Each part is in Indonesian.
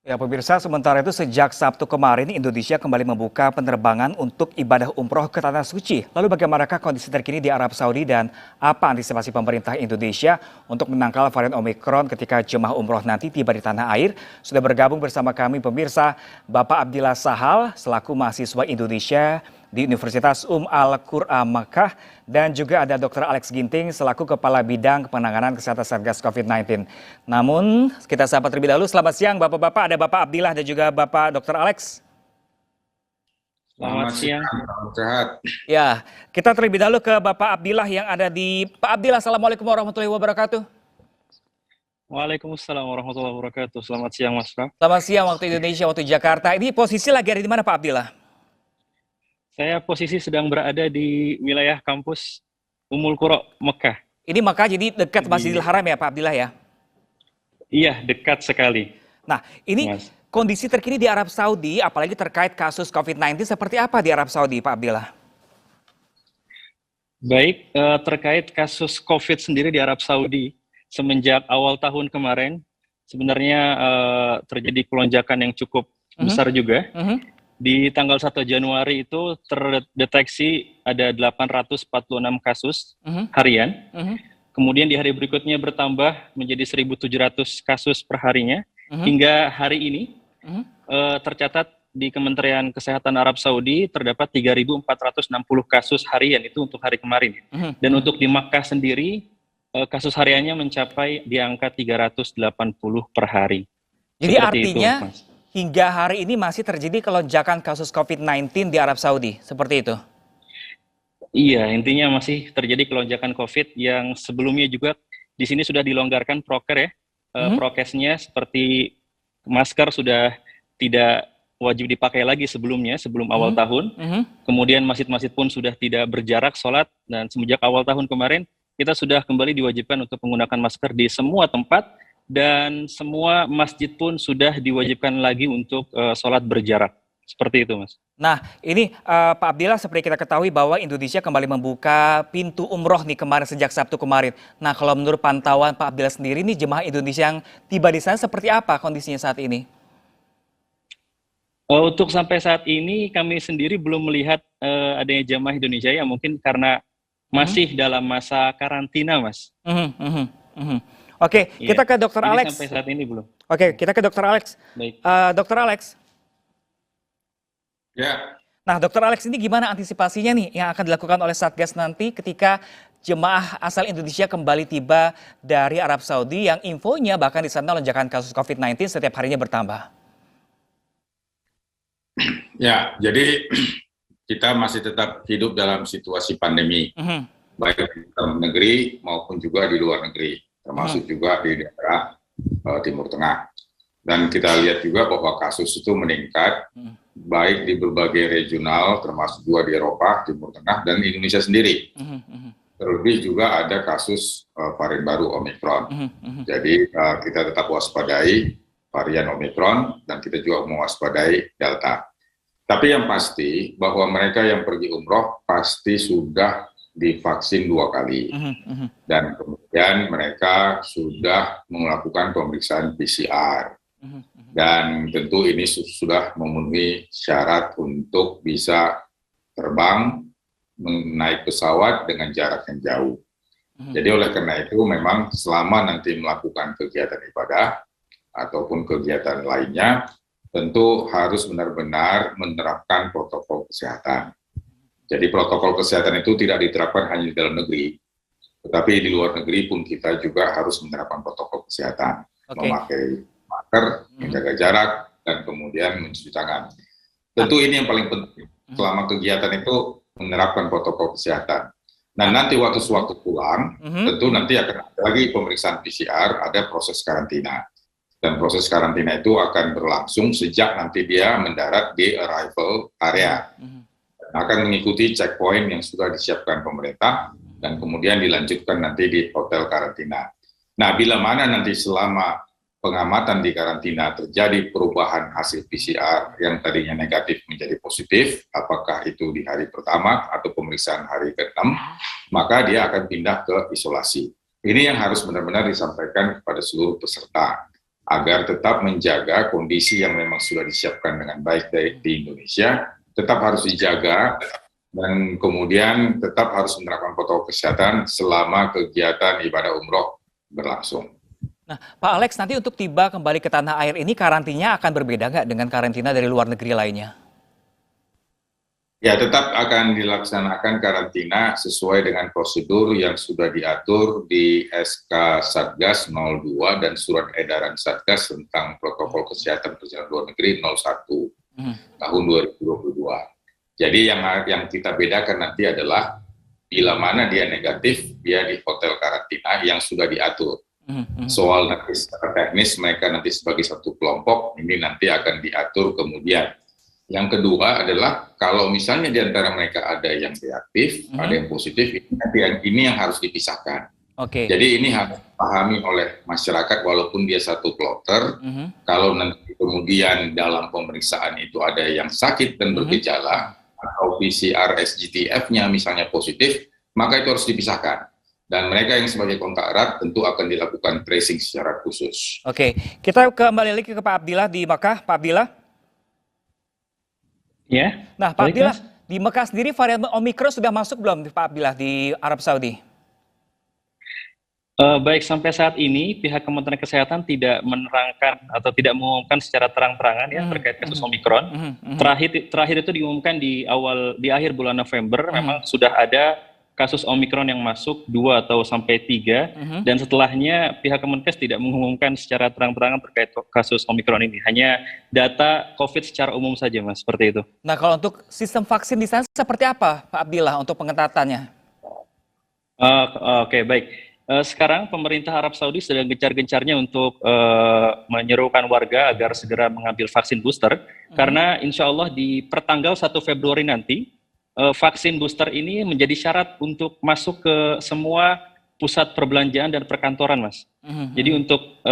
Ya pemirsa, sementara itu sejak Sabtu kemarin Indonesia kembali membuka penerbangan untuk ibadah umroh ke Tanah Suci. Lalu bagaimanakah kondisi terkini di Arab Saudi dan apa antisipasi pemerintah Indonesia untuk menangkal varian Omikron ketika jemaah umroh nanti tiba di tanah air? Sudah bergabung bersama kami pemirsa Bapak Abdillah Sahal selaku mahasiswa Indonesia di Universitas Al-Qur'an Makkah dan juga ada Dr. Alex Ginting selaku Kepala Bidang Penanganan Kesehatan Satgas COVID-19. Namun kita sapa terlebih dahulu, selamat siang Bapak-Bapak, ada Bapak Abdillah dan juga Bapak Dr. Alex. Selamat siang. Salam sehat. Ya, kita terlebih dahulu ke Bapak Abdillah yang ada di Pak Abdillah. Assalamualaikum warahmatullahi wabarakatuh. Waalaikumsalam warahmatullahi wabarakatuh. Selamat siang, Mas Pram. Selamat siang waktu Indonesia, waktu Jakarta. Ini posisi lagi ada di mana Pak Abdillah? Saya posisi sedang berada di wilayah kampus Ummul Qura, Mekah. Ini Makkah jadi dekat Masjidil Haram ya Pak Abdillah ya? Iya, dekat sekali. Nah, ini Mas. kondisi terkini di Arab Saudi, apalagi terkait kasus COVID-19, seperti apa di Arab Saudi, Pak Abdillah? Baik, terkait kasus COVID sendiri di Arab Saudi, semenjak awal tahun kemarin, sebenarnya terjadi pelonjakan yang cukup besar juga. Di tanggal 1 Januari itu terdeteksi ada 846 kasus harian. Kemudian di hari berikutnya bertambah menjadi 1.700 kasus per harinya. Hingga hari ini tercatat di Kementerian Kesehatan Arab Saudi terdapat 3.460 kasus harian itu untuk hari kemarin. Dan untuk di Makkah sendiri kasus hariannya mencapai di angka 380 per hari. Jadi Seperti artinya itu, Mas. hingga hari ini masih terjadi kelonjakan kasus COVID-19 di Arab Saudi, seperti itu? Iya, intinya masih terjadi kelonjakan COVID yang sebelumnya juga di sini sudah dilonggarkan proker ya. Prokesnya seperti masker sudah tidak wajib dipakai lagi sebelumnya, sebelum awal tahun. Kemudian masjid-masjid pun sudah tidak berjarak sholat, dan semenjak awal tahun kemarin kita sudah kembali diwajibkan untuk menggunakan masker di semua tempat, dan semua masjid pun sudah diwajibkan lagi untuk sholat berjarak. Seperti itu, Mas. Nah, ini Pak Abdillah, seperti kita ketahui bahwa Indonesia kembali membuka pintu umroh nih kemarin sejak Sabtu kemarin. Nah, kalau menurut pantauan Pak Abdillah sendiri nih, jemaah Indonesia yang tiba di sana seperti apa kondisinya saat ini? Untuk sampai saat ini kami sendiri belum melihat adanya jemaah Indonesia ya, mungkin karena masih dalam masa karantina, Mas. Oke, Iya. kita ke Dr. Jadi Alex. sampai saat ini belum. Oke, kita ke Dr. Alex. Baik. Dr. Alex. Ya, Nah, Dr. Alex, ini gimana antisipasinya nih yang akan dilakukan oleh Satgas nanti ketika jemaah asal Indonesia kembali tiba dari Arab Saudi yang infonya bahkan di sana lonjakan kasus COVID-19 setiap harinya bertambah? ya. Jadi kita masih tetap hidup dalam situasi pandemi, baik di dalam negeri maupun juga di luar negeri, termasuk juga di daerah Timur Tengah. Dan kita lihat juga bahwa kasus itu meningkat, baik di berbagai regional, termasuk juga di Eropa, Timur Tengah, dan Indonesia sendiri. Terlebih juga ada kasus varian baru Omikron. Jadi kita tetap waspadai varian Omikron, dan kita juga mewaspadai Delta. Tapi yang pasti bahwa mereka yang pergi umroh pasti sudah divaksin 2 kali. Dan kemudian mereka sudah melakukan pemeriksaan PCR. Dan tentu ini sudah memenuhi syarat untuk bisa terbang, naik pesawat dengan jarak yang jauh. Jadi oleh karena itu memang selama nanti melakukan kegiatan ibadah ataupun kegiatan lainnya, tentu harus benar-benar menerapkan protokol kesehatan. Jadi protokol kesehatan itu tidak diterapkan hanya di dalam negeri, tetapi di luar negeri pun kita juga harus menerapkan protokol kesehatan. Memakai masker, menjaga jarak, dan kemudian mencuci tangan. Tentu ini yang paling penting. Selama kegiatan itu menerapkan protokol kesehatan. Nah, nanti waktu sewaktu pulang, tentu nanti akan ada lagi pemeriksaan PCR, ada proses karantina. Dan proses karantina itu akan berlangsung sejak nanti dia mendarat di arrival area. Akan mengikuti checkpoint yang sudah disiapkan pemerintah, dan kemudian dilanjutkan nanti di hotel karantina. Nah, bila mana nanti selama pengamatan di karantina terjadi perubahan hasil PCR yang tadinya negatif menjadi positif, apakah itu di hari pertama atau pemeriksaan hari ke-6, maka dia akan pindah ke isolasi. Ini yang harus benar-benar disampaikan kepada seluruh peserta. agar tetap menjaga kondisi yang memang sudah disiapkan dengan baik di Indonesia, tetap harus dijaga, dan kemudian tetap harus menerapkan protokol kesehatan selama kegiatan ibadah umroh berlangsung. Nah, Pak Alex, nanti untuk tiba kembali ke tanah air ini karantinanya akan berbeda nggak dengan karantina dari luar negeri lainnya? Ya, tetap akan dilaksanakan karantina sesuai dengan prosedur yang sudah diatur di SK Satgas 02 dan Surat Edaran Satgas tentang Protokol Kesehatan Perjalanan Luar Negeri 01 tahun 2022. Jadi yang kita bedakan nanti adalah bila mana dia negatif, dia di hotel karantina yang sudah diatur. Soal nanti secara teknis mereka nanti sebagai satu kelompok, ini nanti akan diatur kemudian. Yang kedua adalah kalau misalnya di antara mereka ada yang reaktif, ada yang positif, ini yang harus dipisahkan. Jadi ini harus dipahami oleh masyarakat walaupun dia satu kloter, kalau nanti kemudian dalam pemeriksaan itu ada yang sakit dan bergejala, atau PCR SGTF-nya misalnya positif, maka itu harus dipisahkan. Dan mereka yang sebagai kontak erat tentu akan dilakukan tracing secara khusus. Kita kembali lagi ke Pak Abdillah di Makkah. Pak Abdillah. Ya. Nah, Pak Abdillah, di Mekah sendiri varian Omikron sudah masuk belum, Pak Abdillah, di Arab Saudi? Baik, sampai saat ini pihak Kementerian Kesehatan tidak menerangkan atau tidak mengumumkan secara terang-terangan ya terkait kasus Omikron. Terakhir itu diumumkan di akhir bulan November, memang sudah ada kasus Omikron yang masuk 2 atau sampai 3, dan setelahnya pihak Kemenkes tidak mengumumkan secara terang-terangan terkait kasus Omikron ini. Hanya data COVID secara umum saja, Mas, seperti itu. Nah, kalau untuk sistem vaksin di sana seperti apa, Pak Abdillah, untuk pengetatannya? Oke, baik. Sekarang pemerintah Arab Saudi sedang gencar-gencarnya untuk menyerukan warga agar segera mengambil vaksin booster, karena insya Allah di pertanggal 1 Februari nanti, vaksin booster ini menjadi syarat untuk masuk ke semua pusat perbelanjaan dan perkantoran, Mas. Jadi untuk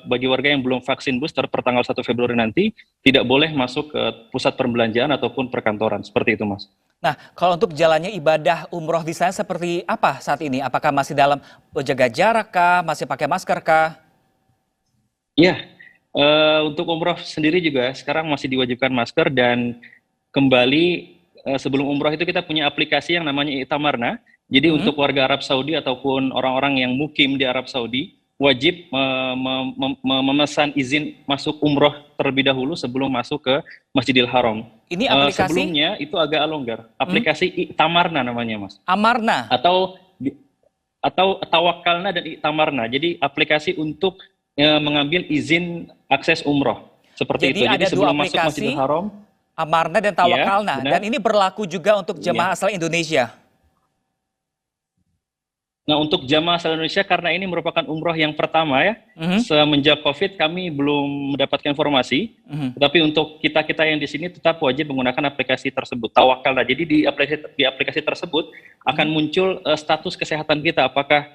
bagi warga yang belum vaksin booster per tanggal 1 Februari nanti, tidak boleh masuk ke pusat perbelanjaan ataupun perkantoran. Seperti itu, Mas. Nah, kalau untuk jalannya ibadah umroh di sana seperti apa saat ini? Apakah masih dalam jaga jarak kah? Masih pakai masker kah? Iya, untuk umroh sendiri juga sekarang masih diwajibkan masker, dan kembali sebelum umroh itu kita punya aplikasi yang namanya I'tamarna. Jadi untuk warga Arab Saudi ataupun orang-orang yang mukim di Arab Saudi wajib memesan izin masuk umroh terlebih dahulu sebelum masuk ke Masjidil Haram. Ini aplikasi? Sebelumnya itu agak longgar. Aplikasi I'tamarna namanya, Mas. Amarna? Atau Tawakalna dan I'tamarna. Jadi aplikasi untuk mengambil izin akses umroh. Seperti itu. Jadi sebelum masuk Masjidil Haram, Amarna dan Tawakalna, dan ini berlaku juga untuk jemaah asal Indonesia. Nah, untuk jemaah asal Indonesia, karena ini merupakan umroh yang pertama ya, semenjak COVID kami belum mendapatkan informasi, tapi untuk kita yang di sini tetap wajib menggunakan aplikasi tersebut, Tawakalna. Jadi di aplikasi tersebut akan muncul status kesehatan kita, apakah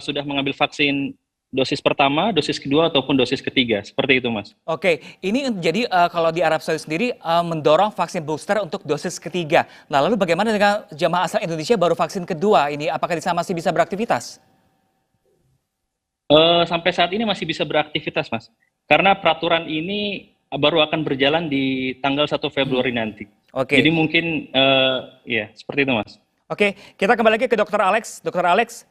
sudah mengambil vaksin dosis pertama, dosis kedua, ataupun dosis ketiga. Seperti itu, Mas. Ini jadi kalau di Arab Saudi sendiri mendorong vaksin booster untuk dosis ketiga. Nah, lalu bagaimana dengan jamaah asal Indonesia baru vaksin kedua ini? Apakah di sana masih bisa beraktivitas? Sampai saat ini masih bisa beraktivitas, Mas. Karena peraturan ini baru akan berjalan di tanggal 1 Februari nanti. Jadi mungkin, ya, seperti itu, Mas. Kita kembali lagi ke Dr. Alex. Dr. Alex.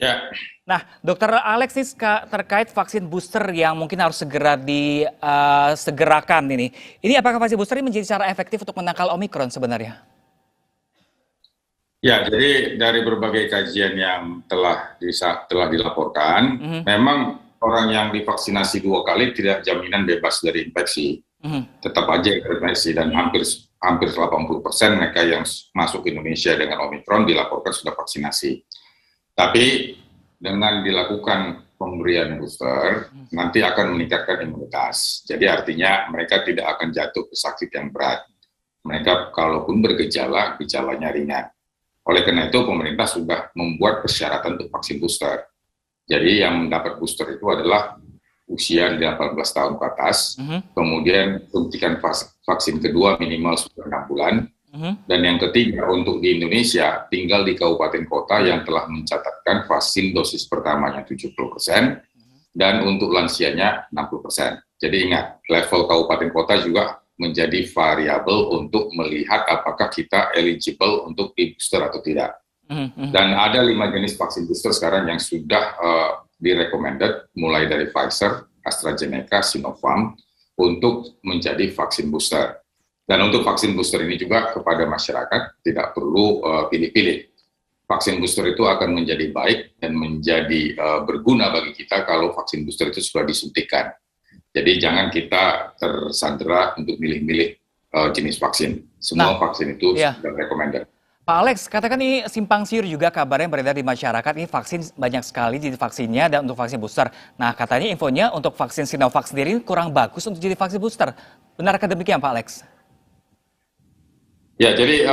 Ya. Nah, Dokter Alex, ini terkait vaksin booster yang mungkin harus segera disegerakan ini. Ini apakah vaksin booster ini menjadi cara efektif untuk menangkal Omikron sebenarnya? Ya, jadi dari berbagai kajian yang telah dilaporkan, memang orang yang divaksinasi 2 kali tidak jaminan bebas dari infeksi. Tetap aja infeksi, dan hampir 80% mereka yang masuk Indonesia dengan Omikron dilaporkan sudah vaksinasi. Tapi dengan dilakukan pemberian booster, nanti akan meningkatkan imunitas. Jadi artinya mereka tidak akan jatuh ke sakit yang berat. Mereka kalaupun bergejala, gejalanya ringan. Oleh karena itu, pemerintah sudah membuat persyaratan untuk vaksin booster. Jadi yang mendapat booster itu adalah usia 18 tahun ke atas, kemudian suntikan vaksin kedua minimal sudah 6 bulan, dan yang ketiga untuk di Indonesia tinggal di kabupaten kota yang telah mencatatkan vaksin dosis pertamanya 70%, dan untuk lansianya 60%. Jadi ingat, level kabupaten kota juga menjadi variabel untuk melihat apakah kita eligible untuk di-booster atau tidak. Dan ada 5 jenis vaksin booster sekarang yang sudah di-recommended, mulai dari Pfizer, AstraZeneca, Sinopharm, untuk menjadi vaksin booster. Dan untuk vaksin booster ini juga kepada masyarakat tidak perlu pilih-pilih. Vaksin booster itu akan menjadi baik dan menjadi berguna bagi kita kalau vaksin booster itu sudah disuntikan. Jadi jangan kita tersandera untuk milih-milih jenis vaksin. Semua vaksin itu sudah recommended. Pak Alex, katakan ini simpang siur juga kabarnya beredar di masyarakat. Ini vaksin banyak sekali jenis vaksinnya dan untuk vaksin booster. Nah, katanya infonya untuk vaksin Sinovac sendiri kurang bagus untuk jadi vaksin booster. Benarkah demikian, Pak Alex? Ya, jadi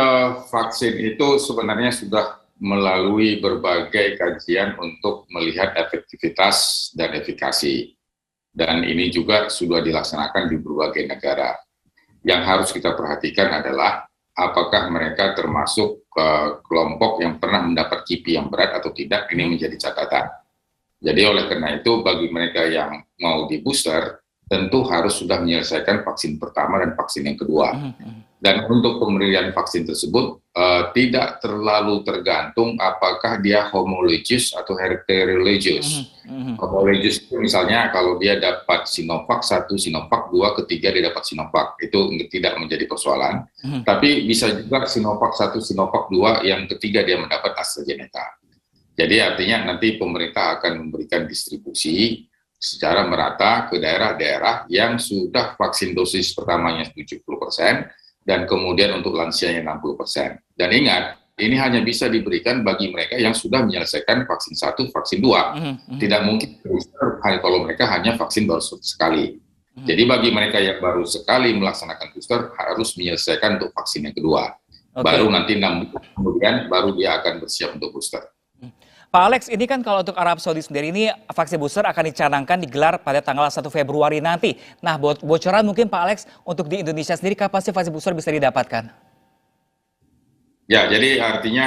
vaksin itu sebenarnya sudah melalui berbagai kajian untuk melihat efektivitas dan efikasi. Dan ini juga sudah dilaksanakan di berbagai negara. Yang harus kita perhatikan adalah apakah mereka termasuk kelompok yang pernah mendapat KIPI yang berat atau tidak, ini menjadi catatan. Jadi oleh karena itu bagi mereka yang mau di booster, tentu harus sudah menyelesaikan vaksin pertama dan vaksin yang kedua. Dan untuk pemberian vaksin tersebut tidak terlalu tergantung apakah dia homologous atau heterologous. Homologous itu misalnya kalau dia dapat Sinovac 1, Sinovac 2, ketiga dia dapat Sinovac. Itu tidak menjadi persoalan. Tapi bisa juga Sinovac 1, Sinovac 2, yang ketiga dia mendapat AstraZeneca. Jadi artinya nanti pemerintah akan memberikan distribusi secara merata ke daerah-daerah yang sudah vaksin dosis pertamanya 70%, dan kemudian untuk lansianya 60%. Dan ingat, ini hanya bisa diberikan bagi mereka yang sudah menyelesaikan vaksin 1, vaksin 2. Tidak mungkin booster kalau mereka hanya vaksin baru sekali. Jadi bagi mereka yang baru sekali melaksanakan booster, harus menyelesaikan untuk vaksin yang kedua. Baru nanti 6 bulan kemudian, baru dia akan bersiap untuk booster. Pak Alex, ini kan kalau untuk Arab Saudi sendiri ini vaksin booster akan dicanangkan digelar pada tanggal 1 Februari nanti. Nah, bocoran mungkin Pak Alex untuk di Indonesia sendiri kapan sih vaksin booster bisa didapatkan? Ya, jadi artinya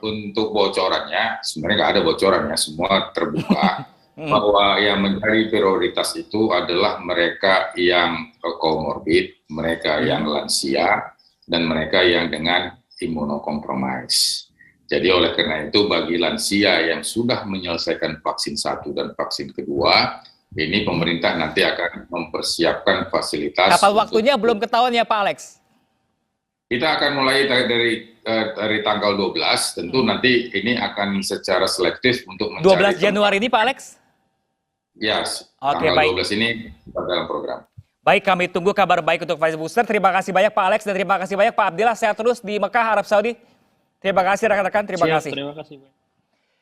untuk bocorannya, sebenarnya nggak ada bocorannya, semua terbuka. Bahwa yang menjadi prioritas itu adalah mereka yang comorbid, mereka yang lansia, dan mereka yang dengan imunokompromis. Jadi oleh karena itu bagi lansia yang sudah menyelesaikan vaksin 1 dan vaksin kedua, ini pemerintah nanti akan mempersiapkan fasilitas. Kapan waktunya belum ketahuan ya Pak Alex? Kita akan mulai dari tanggal 12, tentu nanti ini akan secara selektif untuk mencari 12 Januari ini Pak Alex? Ya, Oke, tanggal baik. 12 ini dalam program. Baik, kami tunggu kabar baik untuk vaksin booster. Terima kasih banyak Pak Alex dan terima kasih banyak Pak Abdillah. Sehat terus di Mekah, Arab Saudi. Terima kasih rekan-rekan, terima kasih. Terima kasih.